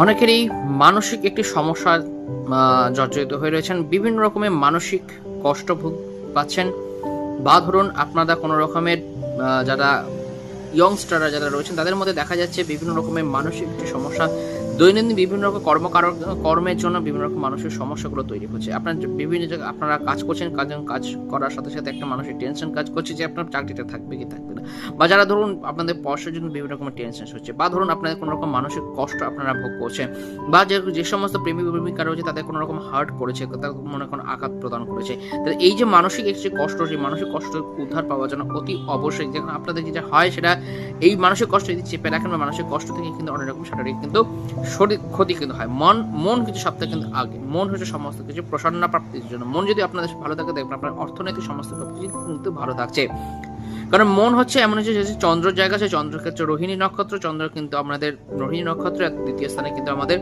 অনেকেরই মানসিক একটি সমস্যায় জর্জরিত হয়ে রয়েছেন। বিভিন্ন রকমের মানসিক কষ্ট পাচ্ছেন, বা ধরুন আপনারা কোনো রকমের যারা ইয়ংস্টাররা যারা রয়েছেন তাদের মধ্যে দেখা যাচ্ছে বিভিন্ন রকমের মানসিক একটি সমস্যা, দৈনন্দিন বিভিন্ন রকম কর্মের জন্য বিভিন্ন রকম মানসিক সমস্যাগুলো তৈরি হচ্ছে। আপনার বিভিন্ন জায়গায় আপনারা কাজ করছেন, কাজ করার সাথে সাথে একটা মানসিক টেনশন কাজ করছে যে আপনার চাকরিটা থাকবে কি থাকবে না, বা যারা ধরুন আপনাদের পয়সার জন্য বিভিন্ন রকমের টেনশন হচ্ছে, বা ধরুন আপনাদের কোনো রকম মানসিক কষ্ট আপনারা ভোগ করছেন, বা যে সমস্ত প্রেমিকা রয়েছে তাদের কোনো রকম হার্ট করেছে, তাদের মনে কোনো আঘাত প্রদান করেছে। তাহলে এই যে মানসিক একটি কষ্ট, সেই মানসিক কষ্ট উদ্ধার পাওয়ার জন্য অতি অবশ্যই যখন আপনাদের যেটা হয় সেটা এই মানসিক কষ্ট যদি চেপে রাখেন বা মানসিক কষ্ট থেকে কিন্তু অনেক রকম শারীরিক কিন্তু শরীর ক্ষতি কিন্তু হয়। মন কিছু সপ্তাহে কিন্তু আগে মন হচ্ছে সমস্ত কিছু প্রসন্ন প্রাপ্তির জন্য। মন যদি আপনাদের ভালো থাকে দেখবেন আপনার অর্থনৈতিক সমস্ত কিছু কিন্তু ভালো থাকছে। কারণ মন হচ্ছে এমন হচ্ছে যে চন্দ্রের জায়গা, আছে চন্দ্রের ক্ষেত্রে রোহিণী নক্ষত্র, চন্দ্র কিন্তু আমাদের রোহিণী নক্ষত্র, দ্বিতীয় স্থানে কিন্তু আমাদের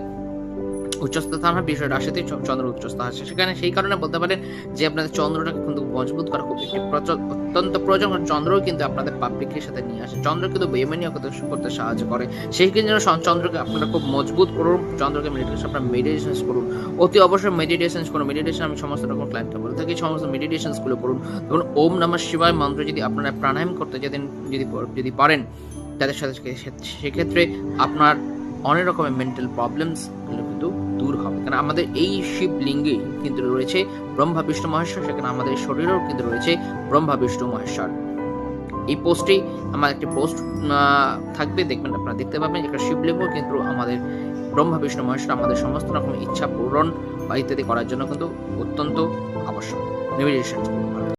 উচ্চস্থান হয়, বিষয় রাশিতে চন্দ্র উচ্চস্থা আছে। সেখানে সেই কারণে বলতে পারেন যে আপনাদের চন্দ্রটাকে কিন্তু মজবুত করা খুব একটি অত্যন্ত প্রয়োজন। কারণ চন্দ্রও কিন্তু আপনাদের পাবলিকের সাথে নিয়ে আসে, চন্দ্র কিন্তু বেইমানি করতে সাহায্য করে। সেই জন্য চন্দ্রকে আপনারা খুব মজবুত করুন, চন্দ্রকে মেডিটেশন করুন, অতি অবশ্যই মেডিটেশন করুন। মেডিটেশন আমি সমস্ত রকম ক্লায়েন্টকে বলে থাকি, সমস্ত মেডিটেশন গুলো করুন। ধরুন ওম নমঃ শিবায় মন্ত্র যদি আপনারা প্রাণায়াম করতে যেতেন, যদি পারেন তাদের সাথে, সেক্ষেত্রে আপনার অনেক রকমের মেন্টাল প্রবলেমস কিন্তু দূর হবে। কারণ আমাদের এই শিবলিঙ্গে কিন্তু রয়েছে ব্রহ্মা বিষ্ণু মহেশ্বর, সেখানে আমাদের শরীরেও কিন্তু রয়েছে ব্রহ্মা বিষ্ণু মহেশ্বর। এই পোস্টেই আমার একটি পোস্ট থাকবে, দেখবেন আপনারা দেখতে পাবেন। একটা শিবলিঙ্গ কিন্তু আমাদের ব্রহ্মা বিষ্ণু মহেশ্বর আমাদের সমস্ত রকম ইচ্ছা পূরণ বা ইত্যাদি করার জন্য কিন্তু অত্যন্ত আবশ্যক। মেডিটেশন